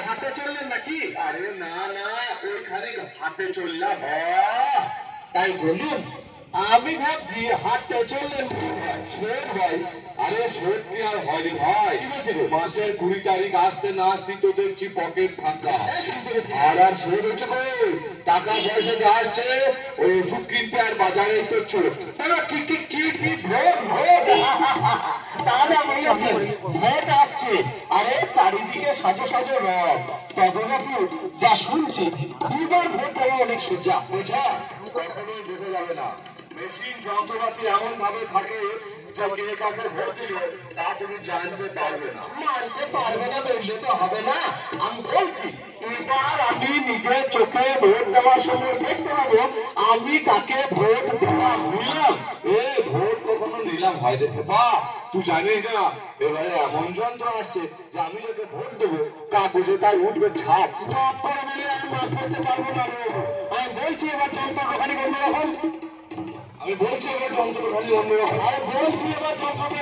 হাতে চললেন নাকি? আরে না না, ওইখানে হাতে চললাম। তাই বলুন, আমি ভাবছি হাটটা চললেন শোধ ভাই, আরে শোধ কি আর হয়নি ভাই? কি বলছে গো? মাসের 20 তারিখ আসতে না আসতেই তো দেখছি পকেট ফাঁকা। আর শোধ হচ্ছে কই? টাকা পয়সা যা আসছে ওই ওষুধ কিনতে আর বাজারে তো ছিল। কি কি কি কি ভোট ভোট দাদা বলেছে ভোট আসছে। আরে চারিদিকে সাজো সাজো রব। তবে বাবু যা শুনছি এবার ভোট দেওয়া অনেক সোজা। বোঝা কখনোই বোঝা যাবে না। মেশিন যন্ত্রপাতি এমন ভাবে থাকে যে কে কাকে ভোট দিলে তা তুমি জানতে পারবে না। মানতে পারবে না বললে তো হবে না। আমি বলছি এবার আমি নিজের চোখে ভোট দেওয়ার সময় দেখতে পাবো আমি কাকে ভোট দিলাম। নিলাম এ ভোট কখনো নিলাম হয় রে ফেপা? তুই জানিস না এবারে এমন যন্ত্র আসছে যে আমি যাকে ভোট দেবো কাগজে তাই উঠবে ছাপ। মাফ করে বলে আমি মাফ করতে পারবো না রে। আমি বলছি এবার যন্ত্রখানি অন্যরকম। আমি বলছি এবার যন্ত্রখানি অন্যরকম। আমি বলছি এবার যন্ত্রখানি